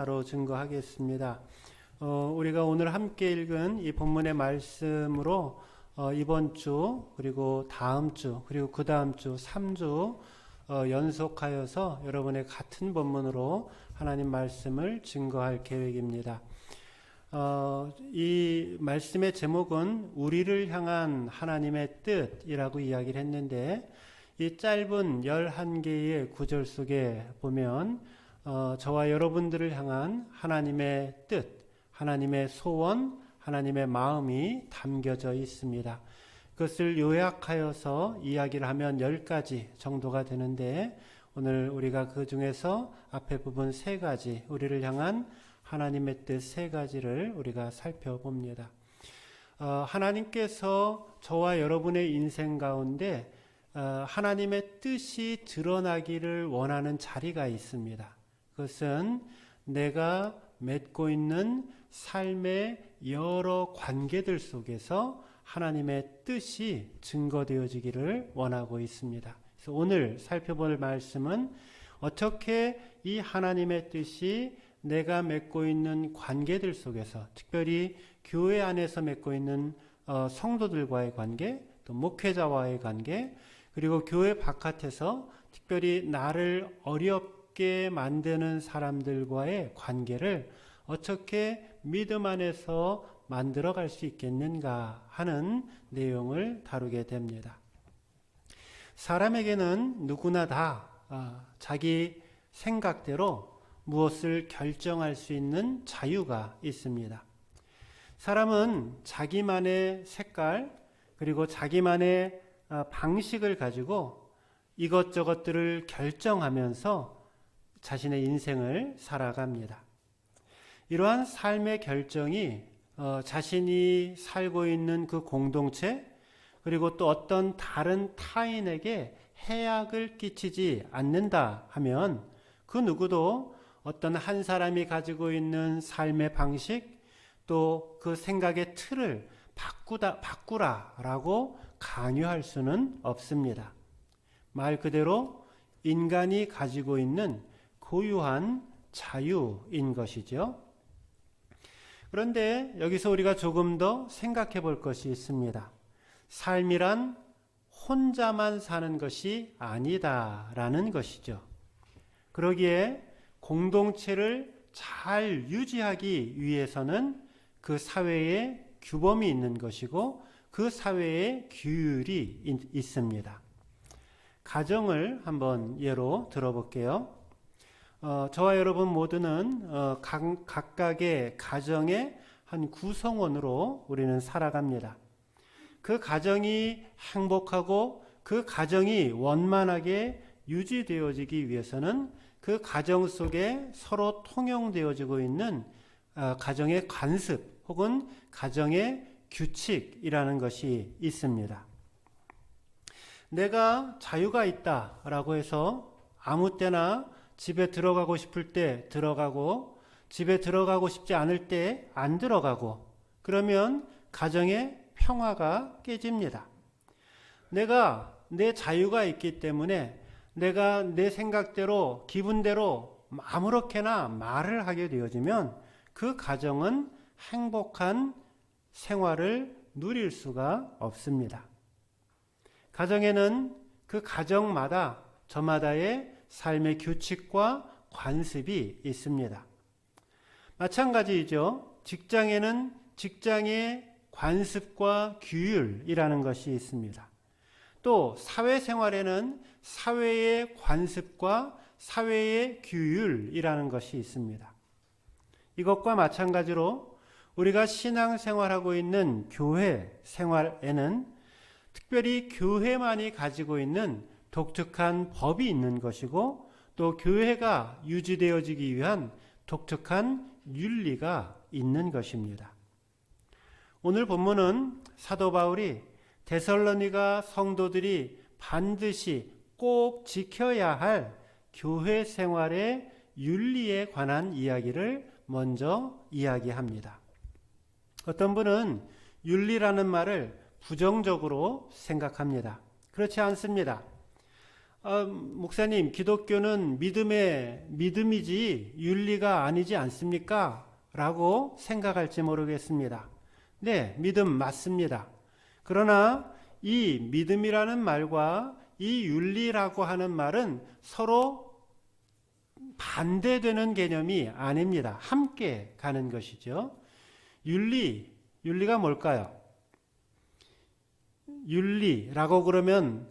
바로 증거하겠습니다. 우리가 오늘 함께 읽은 이 본문의 말씀으로 이번 주 그리고 다음 주 그리고 그 다음 주 3주 연속하여서 여러분의 같은 본문으로 하나님 말씀을 증거할 계획입니다. 이 말씀의 제목은 우리를 향한 하나님의 뜻이라고 이야기를 했는데, 이 짧은 11개의 구절 속에 보면 저와 여러분들을 향한 하나님의 뜻, 하나님의 소원, 하나님의 마음이 담겨져 있습니다. 그것을 요약하여서 이야기를 하면 10가지 정도가 되는데, 오늘 우리가 그 중에서 앞에 부분 3가지, 우리를 향한 하나님의 뜻 3가지를 우리가 살펴봅니다. 하나님께서 저와 여러분의 인생 가운데 하나님의 뜻이 드러나기를 원하는 자리가 있습니다. 그것은 내가 맺고 있는 삶의 여러 관계들 속에서 하나님의 뜻이 증거되어지기를 원하고 있습니다. 그래서 오늘 살펴볼 말씀은 어떻게 이 하나님의 뜻이 내가 맺고 있는 관계들 속에서, 특별히 교회 안에서 맺고 있는 성도들과의 관계, 또 목회자와의 관계, 그리고 교회 바깥에서 특별히 나를 어렵게 만드는 사람들과의 관계를 어떻게 믿음 안에서 만들어갈 수 있겠는가 하는 내용을 다루게 됩니다. 사람에게는 누구나 다 자기 생각대로 무엇을 결정할 수 있는 자유가 있습니다. 사람은 자기만의 색깔 그리고 자기만의 방식을 가지고 이것저것들을 결정하면서 자신의 인생을 살아갑니다. 이러한 삶의 결정이 자신이 살고 있는 그 공동체 그리고 또 어떤 다른 타인에게 해악을 끼치지 않는다 하면 그 누구도 어떤 한 사람이 가지고 있는 삶의 방식 또 그 생각의 틀을 바꾸라라고 강요할 수는 없습니다. 말 그대로 인간이 가지고 있는 고유한 자유인 것이죠. 그런데 여기서 우리가 조금 더 생각해 볼 것이 있습니다. 삶이란 혼자만 사는 것이 아니다라는 것이죠. 그러기에 공동체를 잘 유지하기 위해서는 그 사회에 규범이 있는 것이고 그 사회에 규율이 있습니다. 가정을 한번 예로 들어볼게요. 저와 여러분 모두는 각각의 가정의 한 구성원으로 우리는 살아갑니다. 그 가정이 행복하고 그 가정이 원만하게 유지되어지기 위해서는 그 가정 속에 서로 통용되어지고 있는 가정의 관습 혹은 가정의 규칙이라는 것이 있습니다. 내가 자유가 있다라고 해서 아무 때나 집에 들어가고 싶을 때 들어가고 집에 들어가고 싶지 않을 때 안 들어가고, 그러면 가정의 평화가 깨집니다. 내가 내 자유가 있기 때문에 내가 내 생각대로 기분대로 아무렇게나 말을 하게 되어지면 그 가정은 행복한 생활을 누릴 수가 없습니다. 가정에는 그 가정마다 저마다의 삶의 규칙과 관습이 있습니다. 마찬가지이죠. 직장에는 직장의 관습과 규율이라는 것이 있습니다. 또 사회생활에는 사회의 관습과 사회의 규율이라는 것이 있습니다. 이것과 마찬가지로 우리가 신앙생활하고 있는 교회 생활에는 특별히 교회만이 가지고 있는 독특한 법이 있는 것이고, 또 교회가 유지되어지기 위한 독특한 윤리가 있는 것입니다. 오늘 본문은 사도 바울이 데살로니가 성도들이 반드시 꼭 지켜야 할 교회 생활의 윤리에 관한 이야기를 먼저 이야기합니다. 어떤 분은 윤리라는 말을 부정적으로 생각합니다. 그렇지 않습니다. 목사님, 기독교는 믿음이지 윤리가 아니지 않습니까? 라고 생각할지 모르겠습니다. 네, 믿음 맞습니다. 그러나 이 믿음이라는 말과 이 윤리라고 하는 말은 서로 반대되는 개념이 아닙니다. 함께 가는 것이죠. 윤리가 뭘까요? 윤리라고 그러면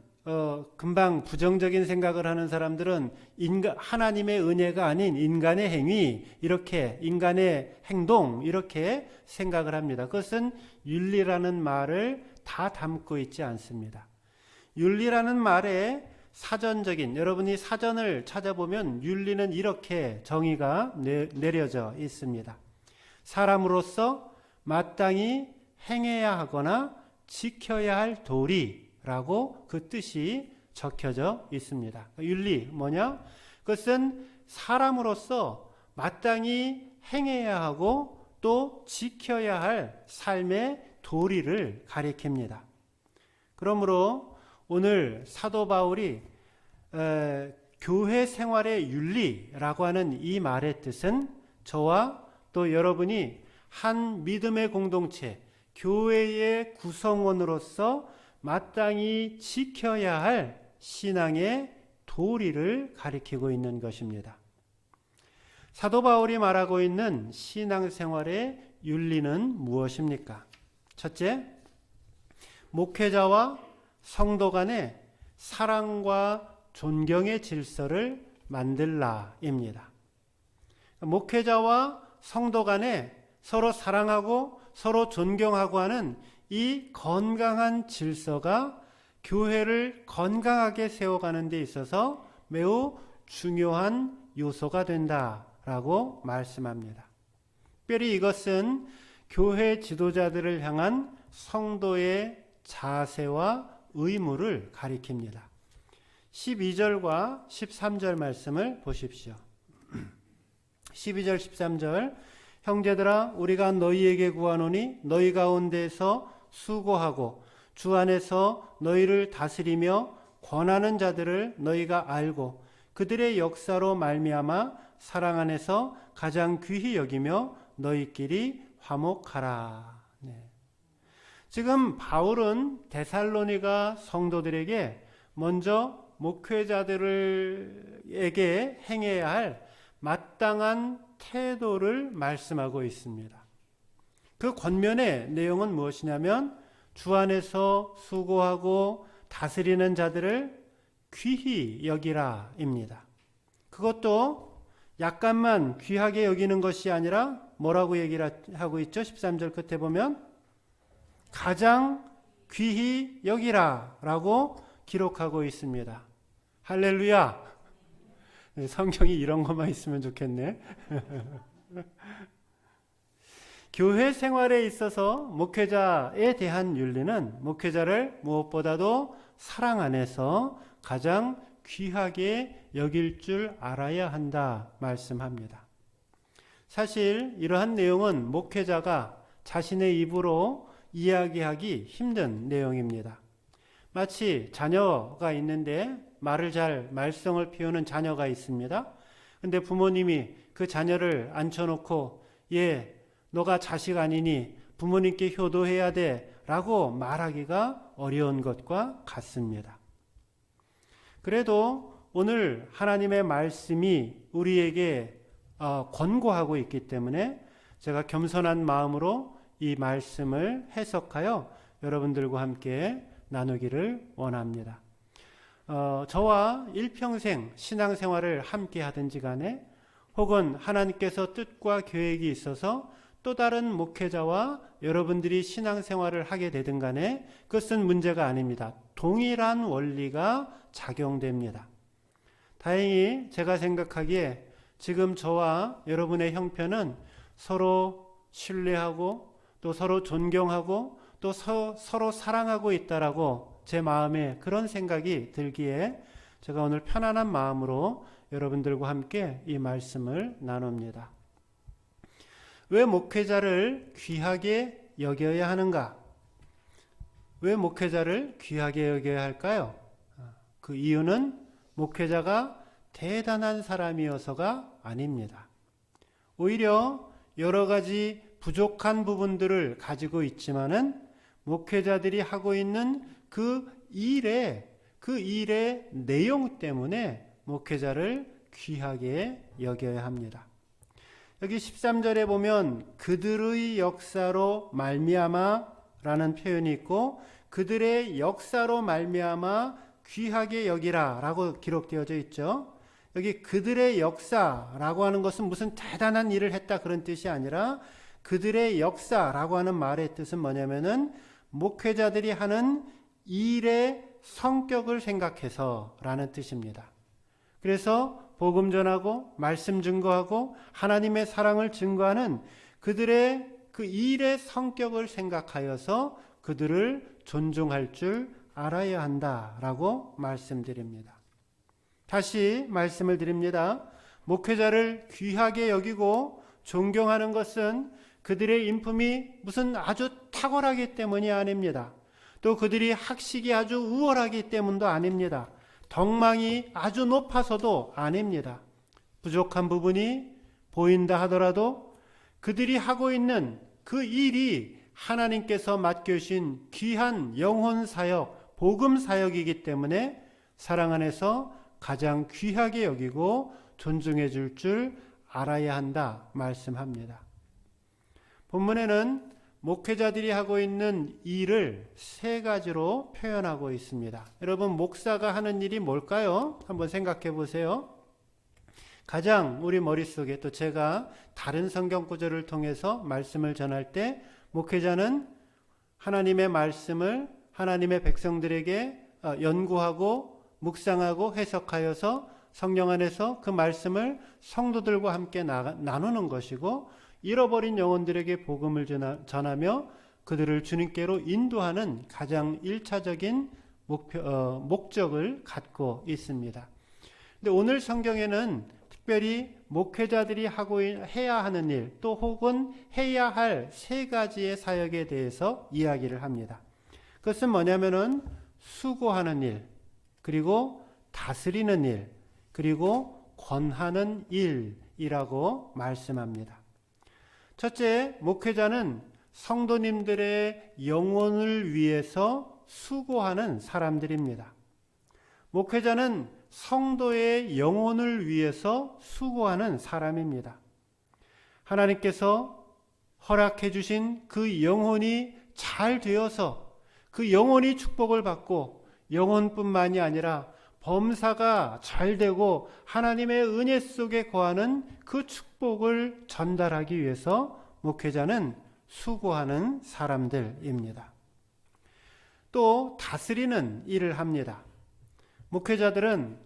금방 부정적인 생각을 하는 사람들은 하나님의 은혜가 아닌 인간의 행위, 이렇게 인간의 행동 이렇게 생각을 합니다. 그것은 윤리라는 말을 다 담고 있지 않습니다. 윤리라는 말에 사전적인, 여러분이 사전을 찾아보면 윤리는 이렇게 정의가 내려져 있습니다. 사람으로서 마땅히 행해야 하거나 지켜야 할 도리라고 그 뜻이 적혀져 있습니다. 윤리 뭐냐? 그것은 사람으로서 마땅히 행해야 하고 또 지켜야 할 삶의 도리를 가리킵니다. 그러므로 오늘 사도 바울이 교회 생활의 윤리라고 하는 이 말의 뜻은 저와 또 여러분이 한 믿음의 공동체, 교회의 구성원으로서 마땅히 지켜야 할 신앙의 도리를 가리키고 있는 것입니다. 사도 바울이 말하고 있는 신앙생활의 윤리는 무엇입니까? 첫째, 목회자와 성도 간의 사랑과 존경의 질서를 만들라입니다. 목회자와 성도 간에 서로 사랑하고 서로 존경하고 하는 이 건강한 질서가 교회를 건강하게 세워가는 데 있어서 매우 중요한 요소가 된다라고 말씀합니다. 특별히 이것은 교회 지도자들을 향한 성도의 자세와 의무를 가리킵니다. 12절과 13절 말씀을 보십시오. 12절 13절 형제들아 우리가 너희에게 구하노니 너희 가운데서 수고하고 주 안에서 너희를 다스리며 권하는 자들을 너희가 알고 그들의 역사로 말미암아 사랑 안에서 가장 귀히 여기며 너희끼리 화목하라. 네. 지금 바울은 데살로니가 성도들에게 먼저 목회자들에게 행해야 할 마땅한 태도를 말씀하고 있습니다. 그 권면의 내용은 무엇이냐면 주 안에서 수고하고 다스리는 자들을 귀히 여기라입니다. 그것도 약간만 귀하게 여기는 것이 아니라 뭐라고 얘기를 하고 있죠? 13절 끝에 보면 가장 귀히 여기라라고 기록하고 있습니다. 할렐루야! 성경이 이런 것만 있으면 좋겠네. 교회 생활에 있어서 목회자에 대한 윤리는 목회자를 무엇보다도 사랑 안에서 가장 귀하게 여길 줄 알아야 한다 말씀합니다. 사실 이러한 내용은 목회자가 자신의 입으로 이야기하기 힘든 내용입니다. 마치 자녀가 있는데 말썽을 피우는 자녀가 있습니다. 근데 부모님이 그 자녀를 앉혀놓고 너가 자식 아니니 부모님께 효도해야 돼 라고 말하기가 어려운 것과 같습니다. 그래도 오늘 하나님의 말씀이 우리에게 권고하고 있기 때문에 제가 겸손한 마음으로 이 말씀을 해석하여 여러분들과 함께 나누기를 원합니다. 저와 일평생 신앙생활을 함께 하든지 간에 혹은 하나님께서 뜻과 계획이 있어서 또 다른 목회자와 여러분들이 신앙생활을 하게 되든 간에 그것은 문제가 아닙니다. 동일한 원리가 작용됩니다. 다행히 제가 생각하기에 지금 저와 여러분의 형편은 서로 신뢰하고 또 서로 존경하고 또 서로 사랑하고 있다라고 제 마음에 그런 생각이 들기에 제가 오늘 편안한 마음으로 여러분들과 함께 이 말씀을 나눕니다. 왜 목회자를 귀하게 여겨야 하는가? 왜 목회자를 귀하게 여겨야 할까요? 그 이유는 목회자가 대단한 사람이어서가 아닙니다. 오히려 여러 가지 부족한 부분들을 가지고 있지만은 목회자들이 하고 있는 그 일의 내용 때문에 목회자를 귀하게 여겨야 합니다. 여기 13절에 보면 그들의 역사로 말미암아라는 표현이 있고 그들의 역사로 말미암아 귀하게 여기라 라고 기록되어져 있죠. 여기 그들의 역사라고 하는 것은 무슨 대단한 일을 했다 그런 뜻이 아니라 그들의 역사라고 하는 말의 뜻은 뭐냐면은 목회자들이 하는 일의 성격을 생각해서 라는 뜻입니다. 그래서 복음 전하고 말씀 증거하고 하나님의 사랑을 증거하는 그들의 그 일의 성격을 생각하여서 그들을 존중할 줄 알아야 한다라고 말씀드립니다. 다시 말씀을 드립니다. 목회자를 귀하게 여기고 존경하는 것은 그들의 인품이 무슨 아주 탁월하기 때문이 아닙니다. 또 그들이 학식이 아주 우월하기 때문도 아닙니다. 덕망이 아주 높아서도 아닙니다. 부족한 부분이 보인다 하더라도 그들이 하고 있는 그 일이 하나님께서 맡겨주신 귀한 영혼 사역, 복음 사역이기 때문에 사랑 안에서 가장 귀하게 여기고 존중해 줄 알아야 한다 말씀합니다. 본문에는 목회자들이 하고 있는 일을 세 가지로 표현하고 있습니다. 여러분, 목사가 하는 일이 뭘까요? 한번 생각해 보세요. 가장 우리 머릿속에 또 제가 다른 성경 구절을 통해서 말씀을 전할 때 목회자는 하나님의 말씀을 하나님의 백성들에게 연구하고 묵상하고 해석하여서 성령 안에서 그 말씀을 성도들과 함께 나누는 것이고 잃어버린 영혼들에게 복음을 전하며 그들을 주님께로 인도하는 가장 1차적인 목적을 갖고 있습니다. 근데 오늘 성경에는 특별히 목회자들이 해야 하는 일, 또 혹은 해야 할 세 가지의 사역에 대해서 이야기를 합니다. 그것은 뭐냐면은 수고하는 일, 그리고 다스리는 일, 그리고 권하는 일이라고 말씀합니다. 첫째, 목회자는 성도님들의 영혼을 위해서 수고하는 사람들입니다. 목회자는 성도의 영혼을 위해서 수고하는 사람입니다. 하나님께서 허락해 주신 그 영혼이 잘 되어서 그 영혼이 축복을 받고 영혼뿐만이 아니라 범사가 잘 되고 하나님의 은혜 속에 거하는 그 축복을 전달하기 위해서 목회자는 수고하는 사람들입니다. 또 다스리는 일을 합니다. 목회자들은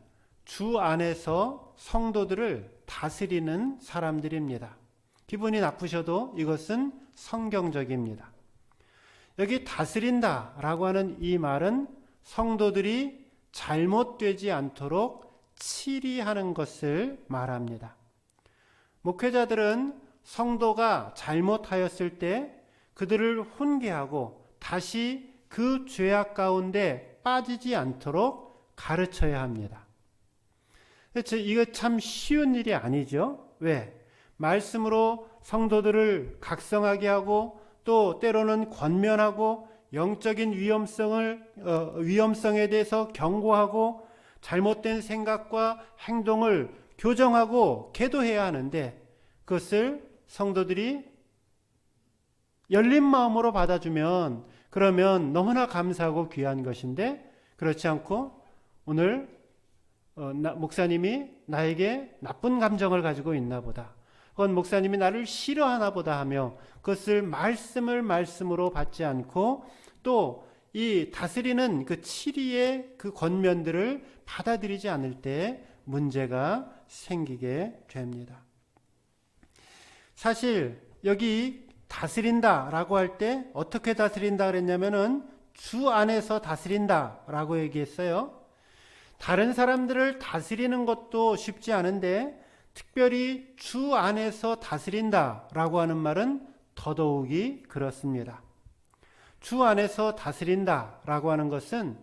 주 안에서 성도들을 다스리는 사람들입니다. 기분이 나쁘셔도 이것은 성경적입니다. 여기 다스린다라고 하는 이 말은 성도들이 잘못되지 않도록 치리하는 것을 말합니다. 목회자들은 성도가 잘못하였을 때 그들을 훈계하고 다시 그 죄악 가운데 빠지지 않도록 가르쳐야 합니다. 이거 참 쉬운 일이 아니죠. 왜? 말씀으로 성도들을 각성하게 하고 또 때로는 권면하고 영적인 위험성에 대해서 경고하고 잘못된 생각과 행동을 교정하고 계도해야 하는데 그것을 성도들이 열린 마음으로 받아주면 그러면 너무나 감사하고 귀한 것인데 그렇지 않고 오늘 목사님이 나에게 나쁜 감정을 가지고 있나 보다. 그건 목사님이 나를 싫어하나 보다 하며 그것을 말씀으로 받지 않고 또 이 다스리는 그 치리의 그 권면들을 받아들이지 않을 때 문제가 생기게 됩니다. 사실 여기 다스린다라고 할 때 어떻게 다스린다 그랬냐면은 주 안에서 다스린다라고 얘기했어요. 다른 사람들을 다스리는 것도 쉽지 않은데 특별히 주 안에서 다스린다라고 하는 말은 더더욱이 그렇습니다. 주 안에서 다스린다라고 하는 것은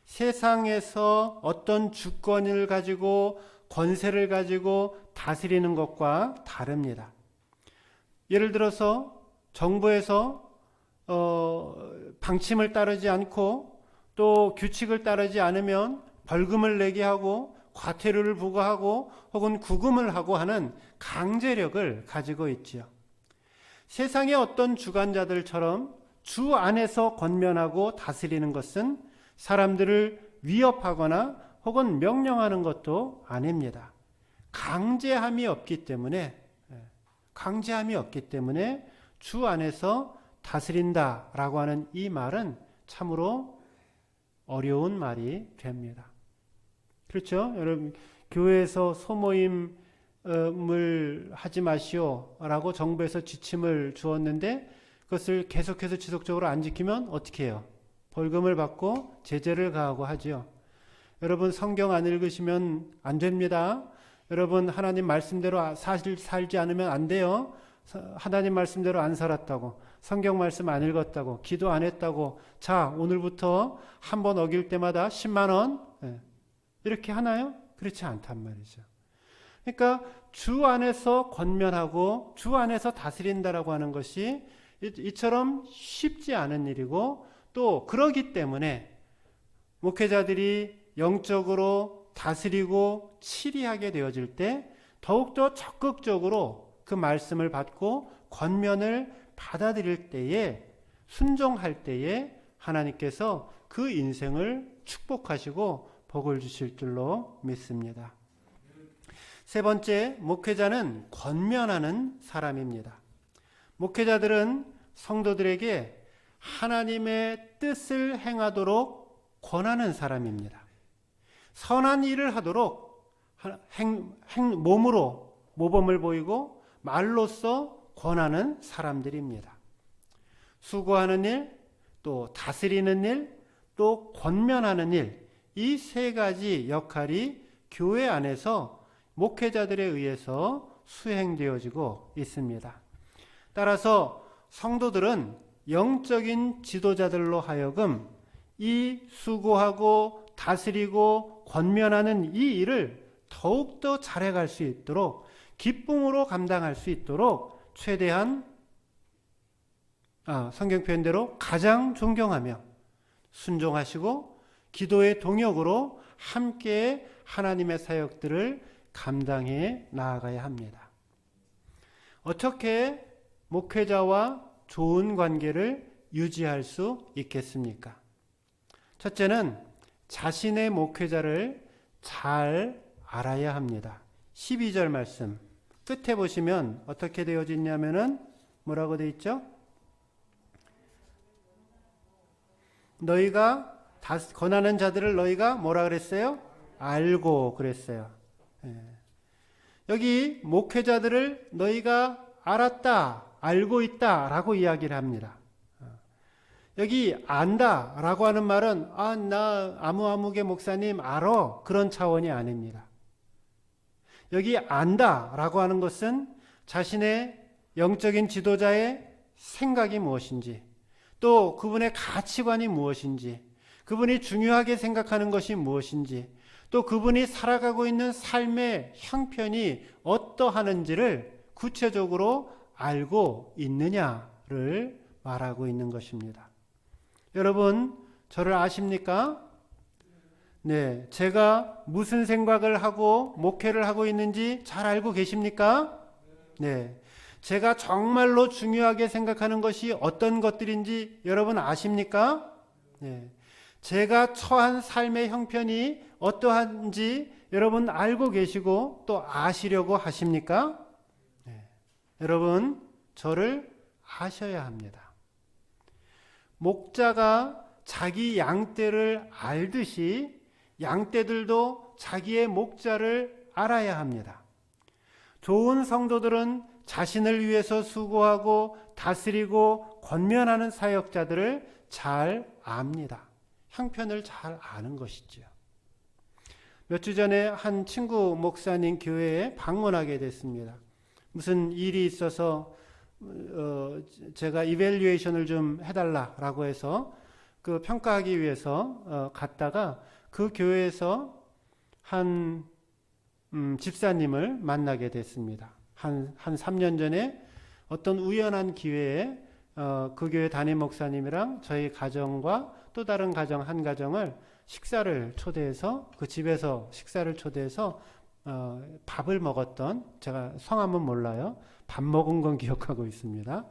세상에서 어떤 주권을 가지고 권세를 가지고 다스리는 것과 다릅니다. 예를 들어서 정부에서 방침을 따르지 않고 또 규칙을 따르지 않으면 벌금을 내게 하고 과태료를 부과하고 혹은 구금을 하고 하는 강제력을 가지고 있지요. 세상의 어떤 주관자들처럼 주 안에서 권면하고 다스리는 것은 사람들을 위협하거나 혹은 명령하는 것도 아닙니다. 강제함이 없기 때문에 주 안에서 다스린다라고 하는 이 말은 참으로 어려운 말이 됩니다. 그렇죠? 여러분, 교회에서 소모임을 하지 마시오라고 정부에서 지침을 주었는데 그것을 계속해서 지속적으로 안 지키면 어떻게 해요? 벌금을 받고 제재를 가하고 하지요. 여러분, 성경 안 읽으시면 안 됩니다. 여러분, 하나님 말씀대로 살지 않으면 안 돼요. 하나님 말씀대로 안 살았다고, 성경 말씀 안 읽었다고, 기도 안 했다고, 자, 오늘부터 한 번 어길 때마다 10만 원 이렇게 하나요? 그렇지 않단 말이죠. 그러니까 주 안에서 권면하고 주 안에서 다스린다라고 하는 것이 이처럼 쉽지 않은 일이고, 또 그러기 때문에 목회자들이 영적으로 다스리고 치리하게 되어질 때 더욱더 적극적으로 그 말씀을 받고 권면을 받아들일 때에, 순종할 때에 하나님께서 그 인생을 축복하시고 복을 주실 줄로 믿습니다. 세 번째, 목회자는 권면하는 사람입니다. 목회자들은 성도들에게 하나님의 뜻을 행하도록 권하는 사람입니다. 선한 일을 하도록 몸으로 모범을 보이고 말로써 권하는 사람들입니다. 수고하는 일, 또 다스리는 일, 또 권면하는 일, 이 세 가지 역할이 교회 안에서 목회자들에 의해서 수행되어지고 있습니다. 따라서 성도들은 영적인 지도자들로 하여금 이 수고하고 다스리고 권면하는 이 일을 더욱더 잘해갈 수 있도록, 기쁨으로 감당할 수 있도록 최대한 성경 표현대로 가장 존경하며 순종하시고 기도의 동역으로 함께 하나님의 사역들을 감당해 나아가야 합니다. 어떻게 목회자와 좋은 관계를 유지할 수 있겠습니까? 첫째는 자신의 목회자를 잘 알아야 합니다. 12절 말씀 끝에 보시면 어떻게 되어져 있냐면은 뭐라고 되어 있죠? 너희가 권하는 자들을 너희가 뭐라 그랬어요? 알고 그랬어요. 여기 목회자들을 너희가 알았다, 알고 있다 라고 이야기를 합니다. 여기 안다 라고 하는 말은 나 아무개 목사님 알아, 그런 차원이 아닙니다. 여기 안다 라고 하는 것은 자신의 영적인 지도자의 생각이 무엇인지, 또 그분의 가치관이 무엇인지, 그분이 중요하게 생각하는 것이 무엇인지, 또 그분이 살아가고 있는 삶의 형편이 어떠하는지를 구체적으로 알고 있느냐를 말하고 있는 것입니다. 여러분, 저를 아십니까? 네, 제가 무슨 생각을 하고 목회를 하고 있는지 잘 알고 계십니까? 네, 제가 정말로 중요하게 생각하는 것이 어떤 것들인지 여러분 아십니까? 네, 제가 처한 삶의 형편이 어떠한지 여러분 알고 계시고 또 아시려고 하십니까? 네, 여러분, 저를 아셔야 합니다. 목자가 자기 양떼를 알듯이 양떼들도 자기의 목자를 알아야 합니다. 좋은 성도들은 자신을 위해서 수고하고 다스리고 권면하는 사역자들을 잘 압니다. 형편을 잘 아는 것이죠. 몇 주 전에 한 친구 목사님 교회에 방문하게 됐습니다. 무슨 일이 있어서 제가 이밸류에이션을 좀 해달라고 해서 그 평가하기 위해서 갔다가 그 교회에서 한 집사님을 만나게 됐습니다. 한 3년 전에 어떤 우연한 기회에 그 교회 담임 목사님이랑 저희 가정과 또 다른 가정 한 가정을 식사를 초대해서 그 집에서 식사를 초대해서 밥을 먹었던, 제가 성함은 몰라요. 밥 먹은 건 기억하고 있습니다.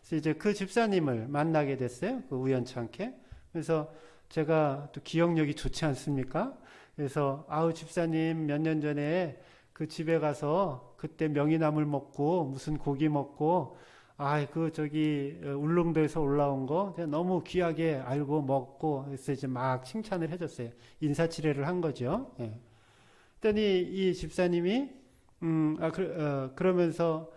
그래서 이제 그 집사님을 만나게 됐어요. 그 우연찮게. 그래서 제가 또 기억력이 좋지 않습니까? 그래서 아우 집사님 몇 년 전에 그 집에 가서 그때 명이나물 먹고 무슨 고기 먹고 그 저기 울릉도에서 올라온 거 너무 귀하게 알고 먹고 그래서 이제 막 칭찬을 해줬어요. 인사치레를 한 거죠. 예. 그랬더니 이 집사님이 그러면서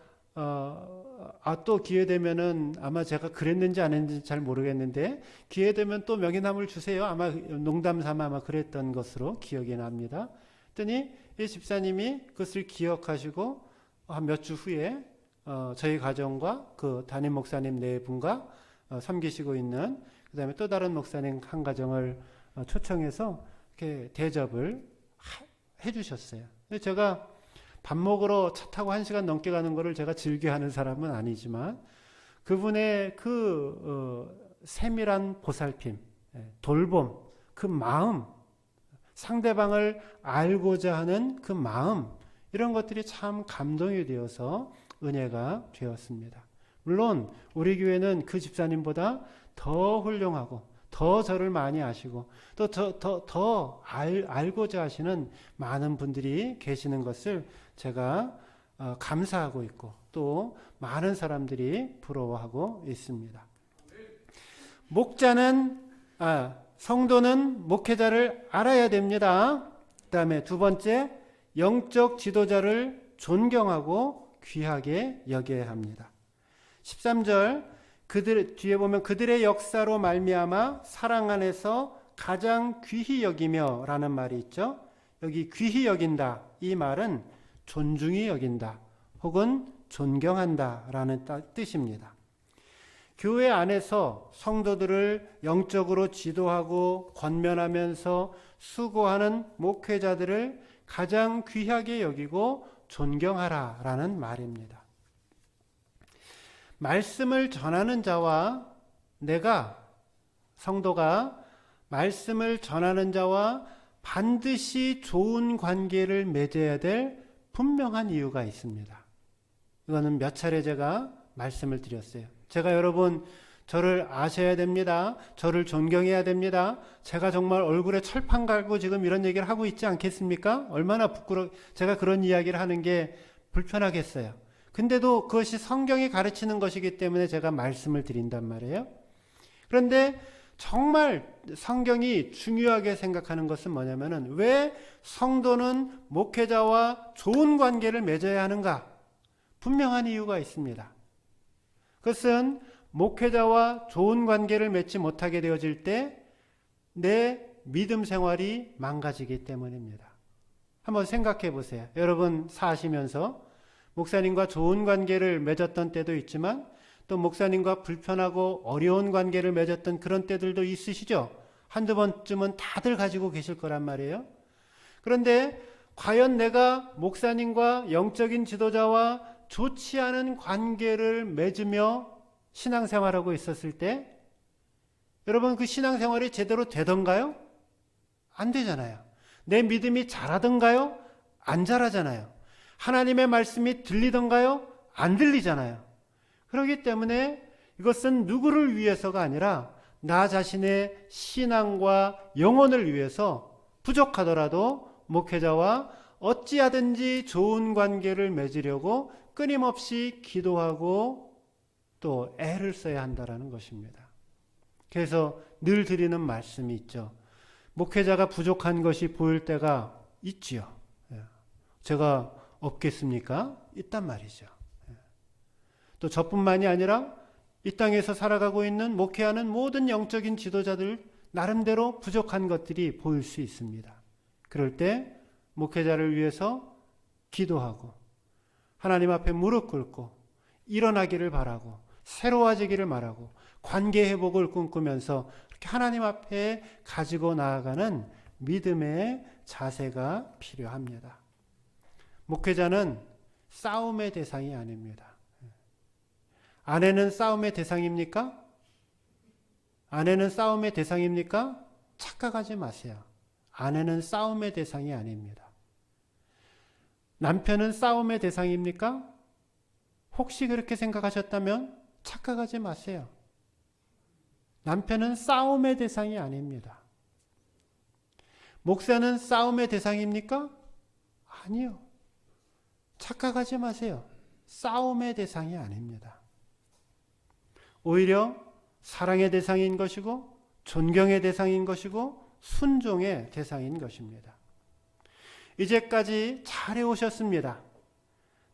또 기회 되면은 아마 제가 그랬는지 안 했는지 잘 모르겠는데 기회 되면 또 명이나물 주세요. 아마 농담 삼아 아마 그랬던 것으로 기억이 납니다. 그랬더니 이 집사님이 그것을 기억하시고 한 몇 주 후에 저희 가정과 그 담임 목사님 네 분과 섬기시고 있는 그 다음에 또 다른 목사님 한 가정을 초청해서 이렇게 대접을 해주셨어요. 제가 밥 먹으러 차 타고 1시간 넘게 가는 거를 제가 즐겨하는 사람은 아니지만 그분의 그 세밀한 보살핌, 돌봄, 그 마음, 상대방을 알고자 하는 그 마음, 이런 것들이 참 감동이 되어서 은혜가 되었습니다. 물론 우리 교회는 그 집사님보다 더 훌륭하고 더 저를 많이 아시고 또 더 알고자 하시는 많은 분들이 계시는 것을 제가 감사하고 있고 또 많은 사람들이 부러워하고 있습니다. 성도는 목회자를 알아야 됩니다. 그 다음에 두 번째, 영적 지도자를 존경하고 귀하게 여겨야 합니다. 13절 뒤에 보면 그들의 역사로 말미암아 사랑 안에서 가장 귀히 여기며 라는 말이 있죠. 여기 귀히 여긴다, 이 말은 존중히 여긴다 혹은 존경한다 라는 뜻입니다. 교회 안에서 성도들을 영적으로 지도하고 권면하면서 수고하는 목회자들을 가장 귀하게 여기고 존경하라 라는 말입니다. 말씀을 전하는 자와 성도가 말씀을 전하는 자와 반드시 좋은 관계를 맺어야 될 분명한 이유가 있습니다. 이거는 몇 차례 제가 말씀을 드렸어요. 제가 여러분 저를 아셔야 됩니다. 저를 존경해야 됩니다. 제가 정말 얼굴에 철판 갈고 지금 이런 얘기를 하고 있지 않겠습니까? 얼마나 제가 그런 이야기를 하는 게 불편하겠어요. 근데도 그것이 성경이 가르치는 것이기 때문에 제가 말씀을 드린단 말이에요. 그런데 정말 성경이 중요하게 생각하는 것은 뭐냐면은 왜 성도는 목회자와 좋은 관계를 맺어야 하는가? 분명한 이유가 있습니다. 그것은 목회자와 좋은 관계를 맺지 못하게 되어질 때 내 믿음 생활이 망가지기 때문입니다. 한번 생각해 보세요. 여러분 사시면서 목사님과 좋은 관계를 맺었던 때도 있지만 또 목사님과 불편하고 어려운 관계를 맺었던 그런 때들도 있으시죠? 한두 번쯤은 다들 가지고 계실 거란 말이에요. 그런데 과연 내가 목사님과 영적인 지도자와 좋지 않은 관계를 맺으며 신앙생활하고 있었을 때 여러분 그 신앙생활이 제대로 되던가요? 안 되잖아요. 내 믿음이 자라던가요? 안 자라잖아요. 하나님의 말씀이 들리던가요? 안 들리잖아요. 그렇기 때문에 이것은 누구를 위해서가 아니라 나 자신의 신앙과 영혼을 위해서 부족하더라도 목회자와 어찌하든지 좋은 관계를 맺으려고 끊임없이 기도하고 또 애를 써야 한다는 것입니다. 그래서 늘 드리는 말씀이 있죠. 목회자가 부족한 것이 보일 때가 있지요. 제가 없겠습니까? 있단 말이죠. 또 저뿐만이 아니라 이 땅에서 살아가고 있는 목회하는 모든 영적인 지도자들 나름대로 부족한 것들이 보일 수 있습니다. 그럴 때 목회자를 위해서 기도하고 하나님 앞에 무릎 꿇고 일어나기를 바라고 새로워지기를 말하고 관계 회복을 꿈꾸면서 이렇게 하나님 앞에 가지고 나아가는 믿음의 자세가 필요합니다. 목회자는 싸움의 대상이 아닙니다. 아내는 싸움의 대상입니까? 아내는 싸움의 대상입니까? 착각하지 마세요. 아내는 싸움의 대상이 아닙니다. 남편은 싸움의 대상입니까? 혹시 그렇게 생각하셨다면 착각하지 마세요. 남편은 싸움의 대상이 아닙니다. 목사는 싸움의 대상입니까? 아니요. 착각하지 마세요. 싸움의 대상이 아닙니다. 오히려 사랑의 대상인 것이고 존경의 대상인 것이고 순종의 대상인 것입니다. 이제까지 잘해오셨습니다.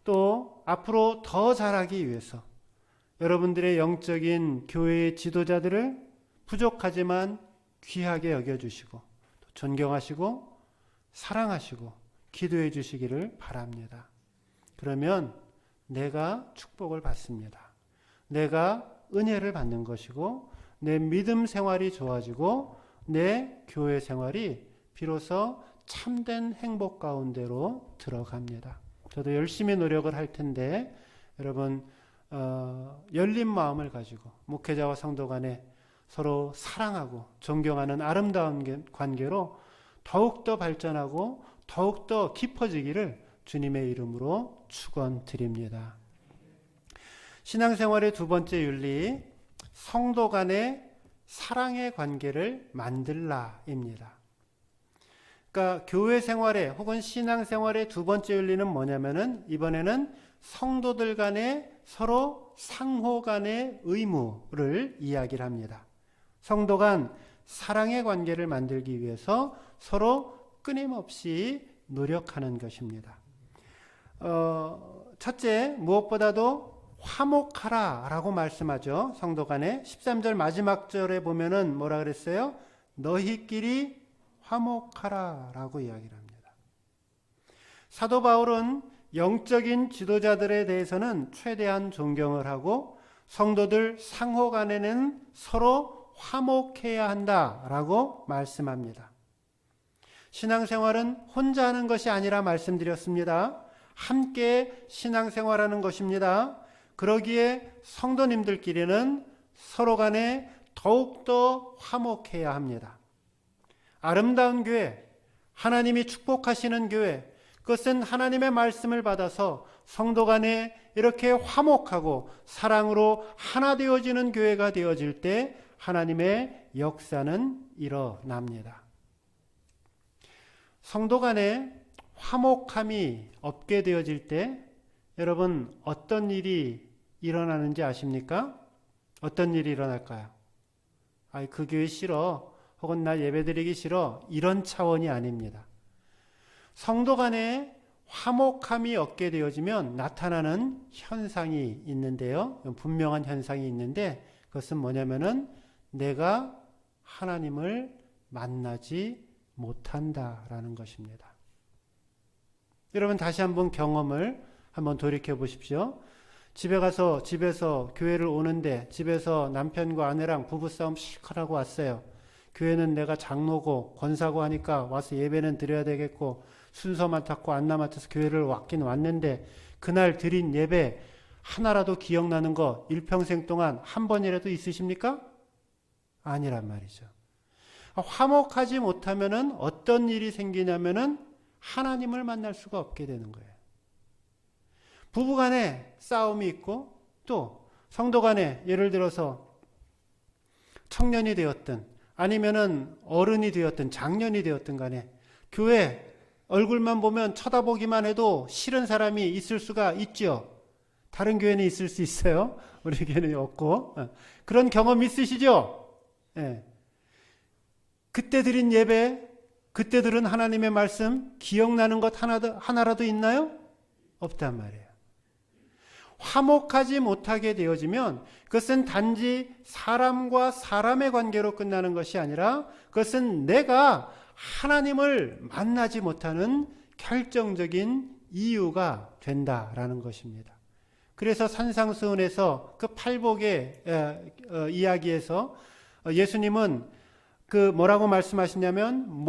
또 앞으로 더 잘하기 위해서 여러분들의 영적인 교회의 지도자들을 부족하지만 귀하게 여겨주시고 존경하시고 사랑하시고 기도해 주시기를 바랍니다. 그러면 내가 축복을 받습니다. 내가 은혜를 받는 것이고 내 믿음 생활이 좋아지고 내 교회 생활이 비로소 참된 행복 가운데로 들어갑니다. 저도 열심히 노력을 할 텐데 여러분 열린 마음을 가지고 목회자와 성도 간에 서로 사랑하고 존경하는 아름다운 관계로 더욱더 발전하고 더욱더 깊어지기를 주님의 이름으로 축원드립니다. 신앙생활의 두 번째 윤리, 성도 간의 사랑의 관계를 만들라입니다. 그러니까 교회 생활에 혹은 신앙 생활의 두 번째 윤리는 뭐냐면은 이번에는 성도들 간의 서로 상호 간의 의무를 이야기를 합니다. 성도 간 사랑의 관계를 만들기 위해서 서로 끊임없이 노력하는 것입니다. 첫째, 무엇보다도 화목하라 라고 말씀하죠. 성도 간에 13절 마지막 절에 보면은 뭐라 그랬어요? 너희끼리 화목하라 라고 이야기를 합니다. 사도 바울은 영적인 지도자들에 대해서는 최대한 존경을 하고 성도들 상호 간에는 서로 화목해야 한다라고 말씀합니다. 신앙생활은 혼자 하는 것이 아니라 말씀드렸습니다. 함께 신앙생활하는 것입니다. 그러기에 성도님들끼리는 서로 간에 더욱더 화목해야 합니다. 아름다운 교회, 하나님이 축복하시는 교회, 그것은 하나님의 말씀을 받아서 성도 간에 이렇게 화목하고 사랑으로 하나 되어지는 교회가 되어질 때 하나님의 역사는 일어납니다. 성도 간에 화목함이 없게 되어질 때 여러분 어떤 일이 일어나는지 아십니까? 어떤 일이 일어날까요? 그 교회 싫어. 혹은 나 예배드리기 싫어. 이런 차원이 아닙니다. 성도 간에 화목함이 없게 되어지면 나타나는 현상이 있는데요. 분명한 현상이 있는데 그것은 뭐냐면은 내가 하나님을 만나지 못한다라는 것입니다. 여러분 다시 한번 경험을 한번 돌이켜 보십시오. 집에서 교회를 오는데 집에서 남편과 아내랑 부부싸움 실컷 하고 왔어요. 교회는 내가 장로고 권사고 하니까 와서 예배는 드려야 되겠고 순서 맡았고 안나 맡아서 교회를 왔긴 왔는데 그날 드린 예배 하나라도 기억나는 거 일평생 동안 한 번이라도 있으십니까? 아니란 말이죠. 화목하지 못하면은 어떤 일이 생기냐면은 하나님을 만날 수가 없게 되는 거예요. 부부간에 싸움이 있고 또 성도 간에 예를 들어서 청년이 되었든 아니면은 어른이 되었든 장년이 되었든 간에 교회 얼굴만 보면 쳐다보기만 해도 싫은 사람이 있을 수가 있죠. 다른 교회는 있을 수 있어요. 우리 교회는 없고. 그런 경험 있으시죠? 예. 그때 드린 예배, 그때 들은 하나님의 말씀 기억나는 것 하나라도 있나요? 없단 말이에요. 화목하지 못하게 되어지면 그것은 단지 사람과 사람의 관계로 끝나는 것이 아니라 그것은 내가 하나님을 만나지 못하는 결정적인 이유가 된다라는 것입니다. 그래서 산상수훈에서 그 팔복의 이야기에서 예수님은 그 뭐라고 말씀하시냐면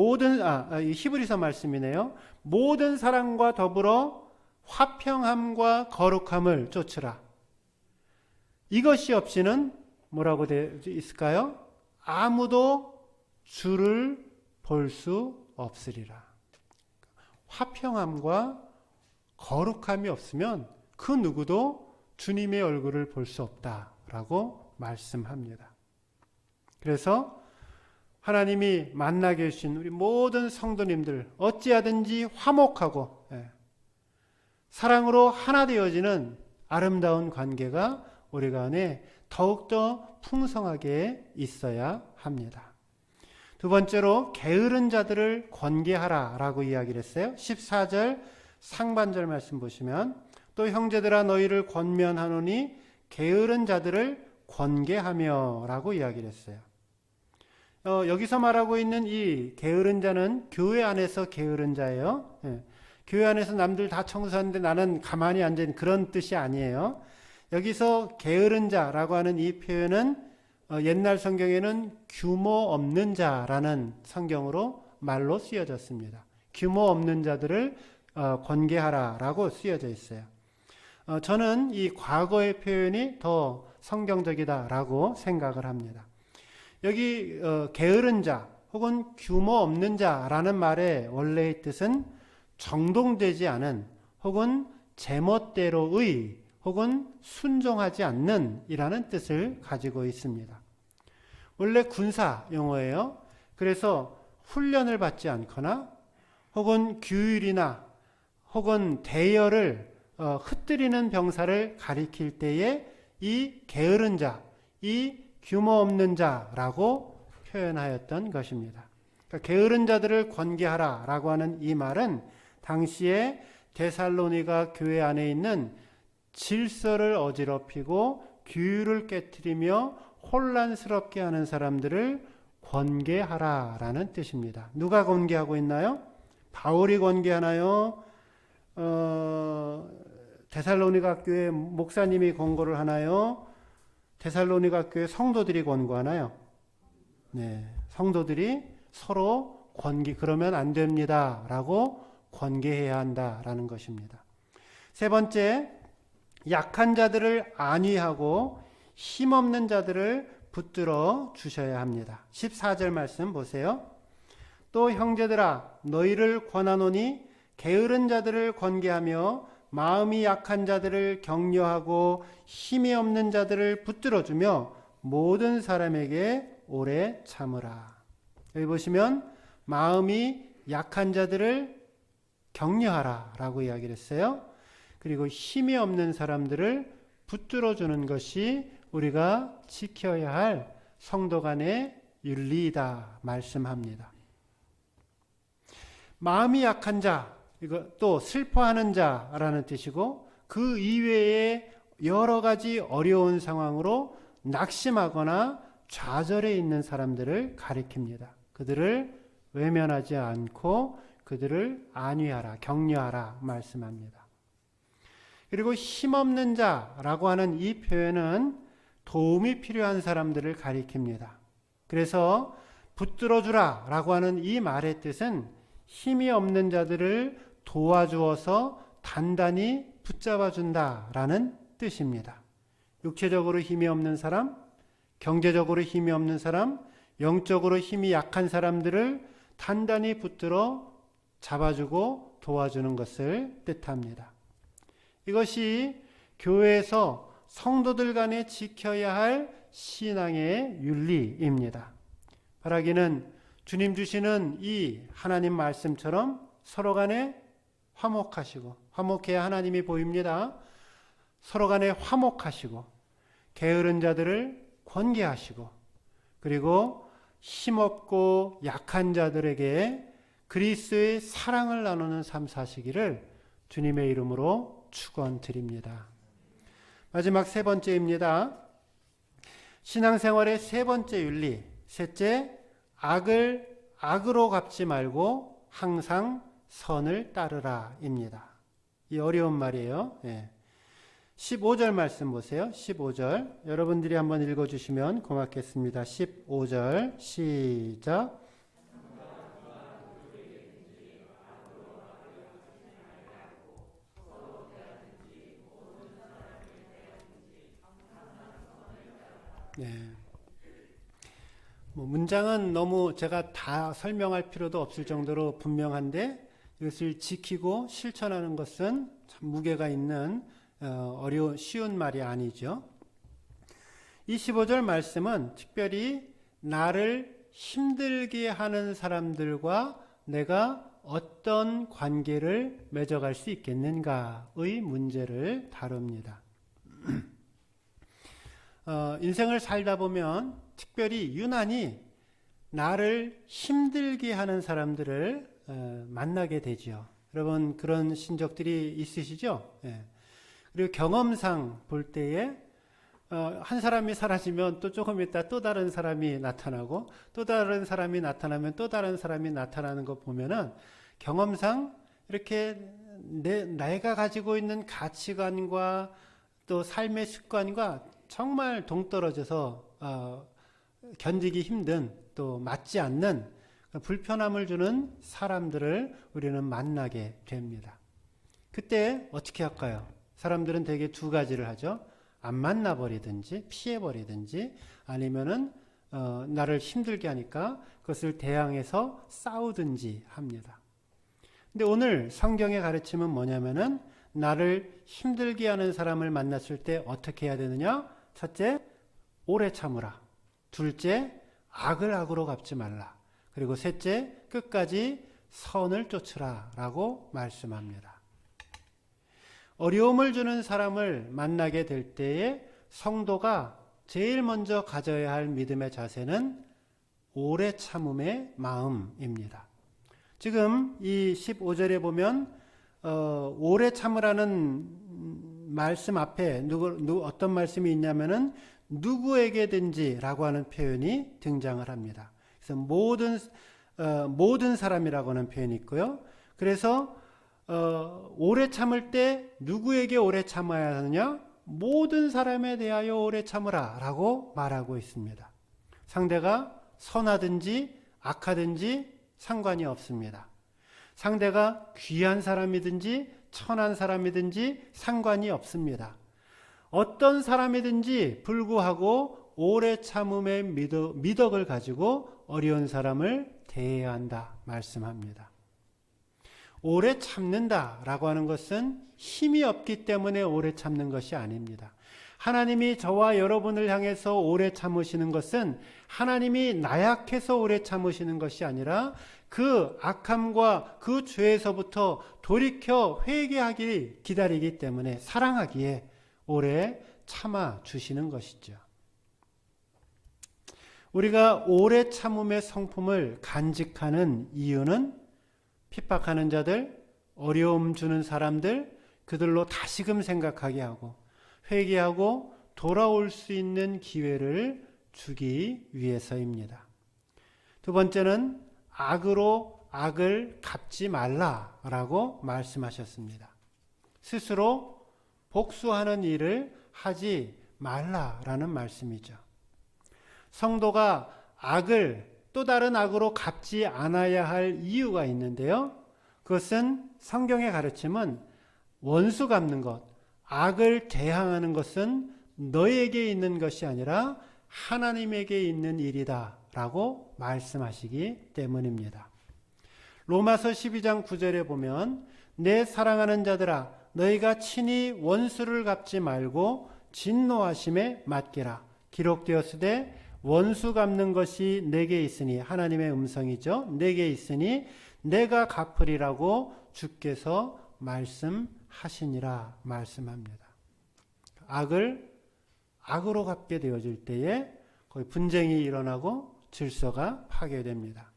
히브리서 말씀이네요. 모든 사람과 더불어 화평함과 거룩함을 쫓으라. 이것이 없이는 뭐라고 되어 있을까요? 아무도 주를 볼 수 없으리라. 화평함과 거룩함이 없으면 그 누구도 주님의 얼굴을 볼 수 없다라고 말씀합니다. 그래서 하나님이 만나게 해주신 우리 모든 성도님들 어찌하든지 화목하고 사랑으로 하나 되어지는 아름다운 관계가 우리 안에 더욱더 풍성하게 있어야 합니다. 두 번째로 게으른 자들을 권계하라 라고 이야기를 했어요. 14절 상반절 말씀 보시면 또 형제들아 너희를 권면하노니 게으른 자들을 권계하며 라고 이야기를 했어요. 여기서 말하고 있는 이 게으른 자는 교회 안에서 게으른 자예요. 교회 안에서 남들 다 청소하는데 나는 가만히 앉아있는 그런 뜻이 아니에요. 여기서 게으른 자라고 하는 이 표현은 옛날 성경에는 규모 없는 자라는 성경으로 말로 쓰여졌습니다. 규모 없는 자들을 권계하라라고 쓰여져 있어요. 저는 이 과거의 표현이 더 성경적이다라고 생각을 합니다. 여기 게으른 자 혹은 규모 없는 자라는 말의 원래의 뜻은 정돈되지 않은 혹은 제멋대로의 혹은 순종하지 않는 이라는 뜻을 가지고 있습니다. 원래 군사 용어예요. 그래서 훈련을 받지 않거나 혹은 규율이나 혹은 대열을 흩뜨리는 병사를 가리킬 때에 이 게으른 자, 이 규모 없는 자라고 표현하였던 것입니다. 그러니까 게으른 자들을 권계하라 라고 하는 이 말은 당시에 데살로니가 교회 안에 있는 질서를 어지럽히고 규율을 깨트리며 혼란스럽게 하는 사람들을 권계하라 라는 뜻입니다. 누가 권계하고 있나요? 바울이 권계하나요? 데살로니가 교회 목사님이 권고를 하나요? 데살로니가 교회 성도들이 권고하나요? 네, 성도들이 서로 그러면 안 됩니다 라고 권계해야 한다라는 것입니다. 세 번째, 약한 자들을 안위하고 힘없는 자들을 붙들어 주셔야 합니다. 14절 말씀 보세요. 또 형제들아 너희를 권하노니 게으른 자들을 권계하며 마음이 약한 자들을 격려하고 힘이 없는 자들을 붙들어 주며 모든 사람에게 오래 참으라. 여기 보시면 마음이 약한 자들을 격려하라 라고 이야기를 했어요. 그리고 힘이 없는 사람들을 붙들어 주는 것이 우리가 지켜야 할 성도 간의 윤리이다 말씀합니다. 마음이 약한 자, 이거 또 슬퍼하는 자라는 뜻이고 그 이외에 여러 가지 어려운 상황으로 낙심하거나 좌절해 있는 사람들을 가리킵니다. 그들을 외면하지 않고 그들을 안위하라, 격려하라 말씀합니다. 그리고 힘없는 자라고 하는 이 표현은 도움이 필요한 사람들을 가리킵니다. 그래서 붙들어주라 라고 하는 이 말의 뜻은 힘이 없는 자들을 도와주어서 단단히 붙잡아준다라는 뜻입니다. 육체적으로 힘이 없는 사람, 경제적으로 힘이 없는 사람, 영적으로 힘이 약한 사람들을 단단히 붙들어 잡아주고 도와주는 것을 뜻합니다. 이것이 교회에서 성도들 간에 지켜야 할 신앙의 윤리입니다. 바라기는 주님 주시는 이 하나님 말씀처럼 서로 간에 화목하시고, 화목해야 하나님이 보입니다. 서로 간에 화목하시고 게으른 자들을 권계하시고 그리고 힘없고 약한 자들에게 그리스도의 사랑을 나누는 삶 사시기를 주님의 이름으로 축원드립니다. 마지막 세 번째입니다. 신앙생활의 세 번째 윤리, 셋째, 악을 악으로 갚지 말고 항상 선을 따르라입니다. 이 어려운 말이에요. 15절 말씀 보세요. 15절. 여러분들이 한번 읽어주시면 고맙겠습니다. 15절 시작. 네. 문장은 너무 제가 다 설명할 필요도 없을 정도로 분명한데 이것을 지키고 실천하는 것은 참 무게가 있는 쉬운 말이 아니죠. 이 15절 말씀은 특별히 나를 힘들게 하는 사람들과 내가 어떤 관계를 맺어갈 수 있겠는가의 문제를 다룹니다. 인생을 살다 보면 특별히 유난히 나를 힘들게 하는 사람들을 만나게 되죠. 여러분 그런 신적들이 있으시죠? 예. 그리고 경험상 볼 때에 한 사람이 사라지면 또 조금 있다 또 다른 사람이 나타나고 또 다른 사람이 나타나면 또 다른 사람이 나타나는 거 보면은 경험상 이렇게 내가 가지고 있는 가치관과 또 삶의 습관과 정말 동떨어져서 견디기 힘든 또 맞지 않는 불편함을 주는 사람들을 우리는 만나게 됩니다. 그때 어떻게 할까요? 사람들은 대개 두 가지를 하죠. 안 만나버리든지 피해버리든지 아니면은 나를 힘들게 하니까 그것을 대항해서 싸우든지 합니다. 근데 오늘 성경의 가르침은 뭐냐면은 나를 힘들게 하는 사람을 만났을 때 어떻게 해야 되느냐? 첫째, 오래 참으라. 둘째, 악을 악으로 갚지 말라. 그리고 셋째, 끝까지 선을 쫓으라 라고 말씀합니다. 어려움을 주는 사람을 만나게 될 때에 성도가 제일 먼저 가져야 할 믿음의 자세는 오래 참음의 마음입니다. 지금 이 15절에 보면 오래 참으라는 말씀 앞에 어떤 말씀이 있냐면은 누구에게든지 라고 하는 표현이 등장을 합니다. 그래서 모든 사람이라고 하는 표현이 있고요. 그래서 오래 참을 때 누구에게 오래 참아야 하느냐? 모든 사람에 대하여 오래 참으라 라고 말하고 있습니다. 상대가 선하든지 악하든지 상관이 없습니다. 상대가 귀한 사람이든지 천한 사람이든지 상관이 없습니다. 어떤 사람이든지 불구하고 오래 참음의 미덕을 가지고 어려운 사람을 대해야 한다 말씀합니다. 오래 참는다라고 하는 것은 힘이 없기 때문에 오래 참는 것이 아닙니다. 하나님이 저와 여러분을 향해서 오래 참으시는 것은 하나님이 나약해서 오래 참으시는 것이 아니라 그 악함과 그 죄에서부터 돌이켜 회개하기 기다리기 때문에 사랑하기에 오래 참아 주시는 것이죠. 우리가 오래 참음의 성품을 간직하는 이유는 핍박하는 자들, 어려움 주는 사람들, 그들로 다시금 생각하게 하고 회개하고 돌아올 수 있는 기회를 주기 위해서입니다. 두 번째는 악으로 악을 갚지 말라라고 말씀하셨습니다. 스스로 복수하는 일을 하지 말라라는 말씀이죠. 성도가 악을 또 다른 악으로 갚지 않아야 할 이유가 있는데요. 그것은 성경의 가르침은 원수 갚는 것, 악을 대항하는 것은 너에게 있는 것이 아니라 하나님에게 있는 일이다 라고 말씀하시기 때문입니다. 로마서 12장 9절에 보면 내 사랑하는 자들아 너희가 친히 원수를 갚지 말고 진노하심에 맡기라. 기록되었으되 원수 갚는 것이 내게 있으니 하나님의 음성이죠. 내게 있으니 내가 갚으리라고 주께서 말씀하시니라 말씀합니다. 악을 악으로 갚게 되어질 때에 거의 분쟁이 일어나고 질서가 파괴됩니다.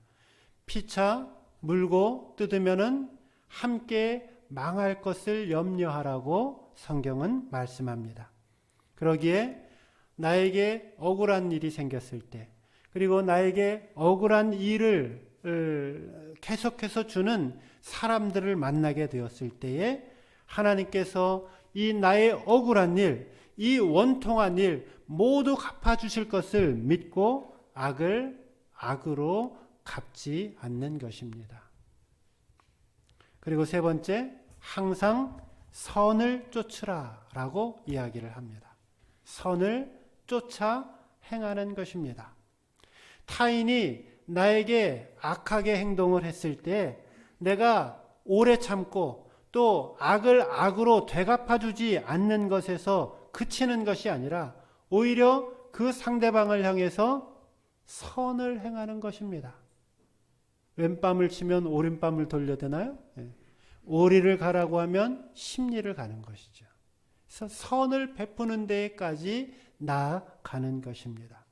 피차 물고 뜯으면은 함께 망할 것을 염려하라고 성경은 말씀합니다. 그러기에 나에게 억울한 일이 생겼을 때, 그리고 나에게 억울한 일을 계속해서 주는 사람들을 만나게 되었을 때에 하나님께서 이 나의 억울한 일, 이 원통한 일 모두 갚아주실 것을 믿고 악을 악으로 갚지 않는 것입니다. 그리고 세 번째, 항상 선을 쫓으라 라고 이야기를 합니다. 선을 쫓아 행하는 것입니다. 타인이 나에게 악하게 행동을 했을 때 내가 오래 참고 또 악을 악으로 되갚아주지 않는 것에서 그치는 것이 아니라 오히려 그 상대방을 향해서 선을 행하는 것입니다. 왼밤을 치면 오른밤을 돌려대나요? 오리를 가라고 하면 십리를 가는 것이죠. 그래서 선을 베푸는 데까지 나아가는 것입니다.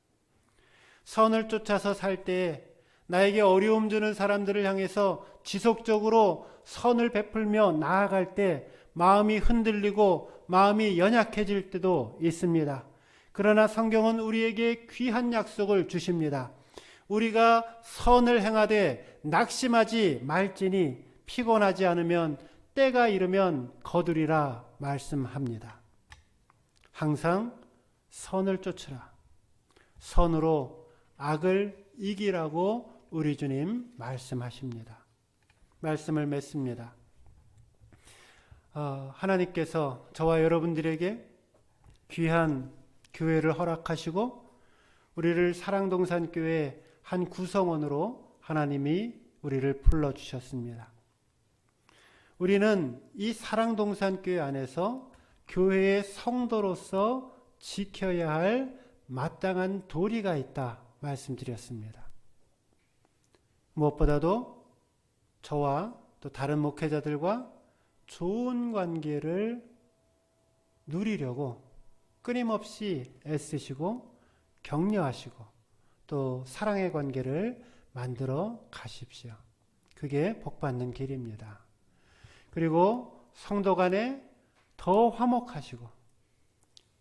선을 쫓아서 살 때 나에게 어려움 주는 사람들을 향해서 지속적으로 선을 베풀며 나아갈 때 마음이 흔들리고 마음이 연약해질 때도 있습니다. 그러나 성경은 우리에게 귀한 약속을 주십니다. 우리가 선을 행하되 낙심하지 말지니 피곤하지 않으면 때가 이르면 거두리라 말씀합니다. 항상 선을 쫓으라. 선으로 악을 이기라고 우리 주님 말씀하십니다. 말씀을 맺습니다. 하나님께서 저와 여러분들에게 귀한 교회를 허락하시고 우리를 사랑동산교회 한 구성원으로 하나님이 우리를 불러주셨습니다. 우리는 이 사랑동산교회 안에서 교회의 성도로서 지켜야 할 마땅한 도리가 있다 말씀드렸습니다. 무엇보다도 저와 또 다른 목회자들과 좋은 관계를 누리려고 끊임없이 애쓰시고 격려하시고 또 사랑의 관계를 만들어 가십시오. 그게 복받는 길입니다. 그리고 성도 간에 더 화목하시고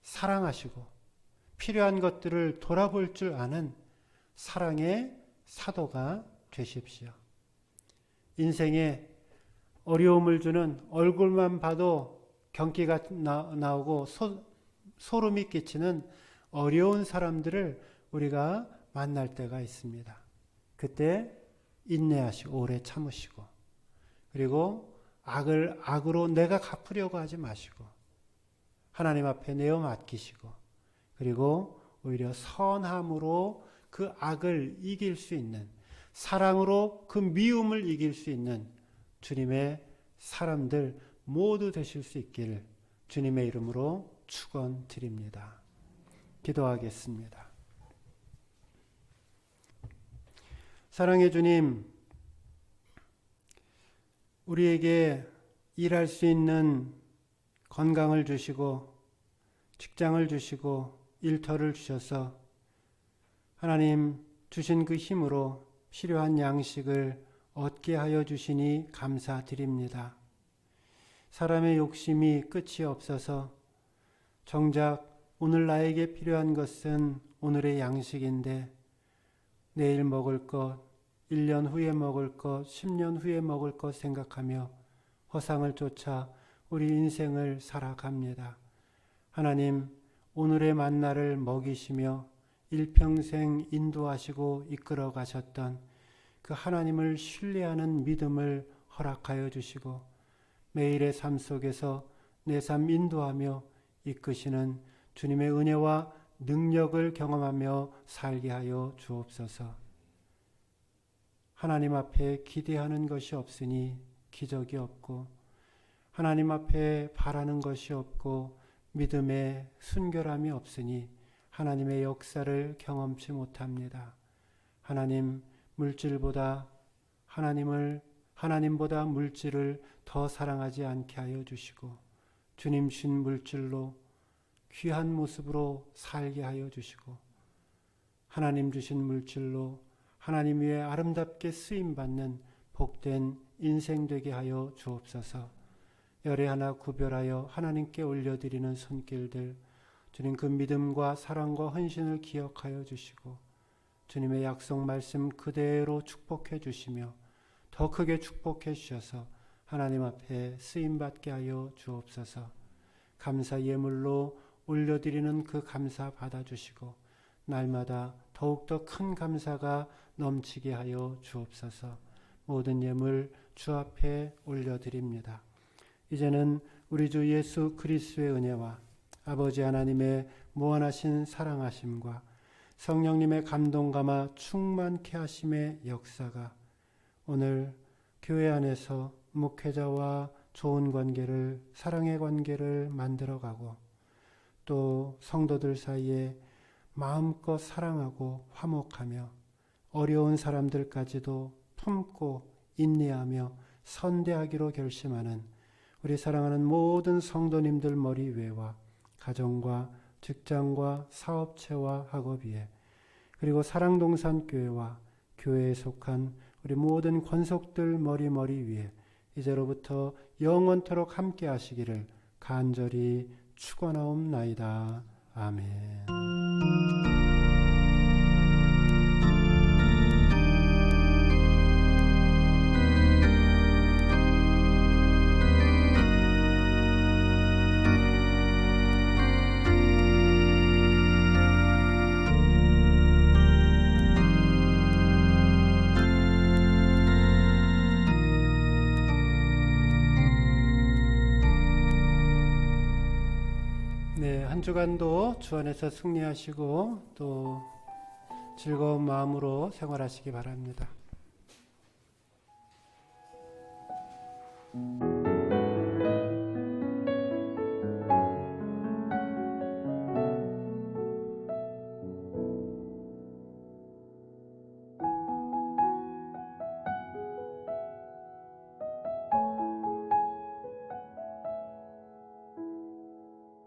사랑하시고 필요한 것들을 돌아볼 줄 아는 사랑의 사도가 되십시오. 인생에 어려움을 주는 얼굴만 봐도 경기가 나오고 소름이 끼치는 어려운 사람들을 우리가 만날 때가 있습니다. 그때 인내하시고 오래 참으시고 그리고 악을 악으로 내가 갚으려고 하지 마시고 하나님 앞에 내어 맡기시고 그리고 오히려 선함으로 그 악을 이길 수 있는 사랑으로 그 미움을 이길 수 있는 주님의 사람들 모두 되실 수 있기를 주님의 이름으로 축원드립니다. 기도하겠습니다. 사랑의 주님, 우리에게 일할 수 있는 건강을 주시고 직장을 주시고 일터를 주셔서 하나님 주신 그 힘으로 필요한 양식을 얻게 하여 주시니 감사드립니다. 사람의 욕심이 끝이 없어서 정작 오늘 나에게 필요한 것은 오늘의 양식인데 내일 먹을 것, 1년 후에 먹을 것, 10년 후에 먹을 것 생각하며 허상을 쫓아 우리 인생을 살아갑니다. 하나님, 오늘의 만나를 먹이시며 일평생 인도하시고 이끌어 가셨던 그 하나님을 신뢰하는 믿음을 허락하여 주시고 매일의 삶 속에서 내 삶 인도하며 이끄시는 주님의 은혜와 능력을 경험하며 살게 하여 주옵소서. 하나님 앞에 기대하는 것이 없으니 기적이 없고 하나님 앞에 바라는 것이 없고 믿음의 순결함이 없으니 하나님의 역사를 경험치 못합니다. 하나님, 물질보다 하나님보다 물질을 더 사랑하지 않게 하여 주시고 주님 신 물질로 귀한 모습으로 살게 하여 주시고 하나님 주신 물질로 하나님 위에 아름답게 쓰임받는 복된 인생 되게 하여 주옵소서. 열애 하나 구별하여 하나님께 올려드리는 손길들 주님 그 믿음과 사랑과 헌신을 기억하여 주시고 주님의 약속 말씀 그대로 축복해 주시며 더 크게 축복해 주셔서 하나님 앞에 쓰임받게 하여 주옵소서. 감사 예물로 올려드리는 그 감사 받아주시고 날마다 더욱더 큰 감사가 넘치게 하여 주옵소서. 모든 예물 주 앞에 올려드립니다. 이제는 우리 주 예수 그리스도의 은혜와 아버지 하나님의 무한하신 사랑하심과 성령님의 감동감화 충만케 하심의 역사가 오늘 교회 안에서 목회자와 좋은 관계를, 사랑의 관계를 만들어가고 또 성도들 사이에 마음껏 사랑하고 화목하며 어려운 사람들까지도 품고 인내하며 선대하기로 결심하는 우리 사랑하는 모든 성도님들 머리 위에와 가정과 직장과 사업체와 학업위에 그리고 사랑동산교회와 교회에 속한 우리 모든 권속들 머리 위에 이제로부터 영원토록 함께 하시기를 간절히 축원하옵나이다. 아멘. 네, 한 주간도 주 안에서 승리하시고 또 즐거운 마음으로 생활하시기 바랍니다.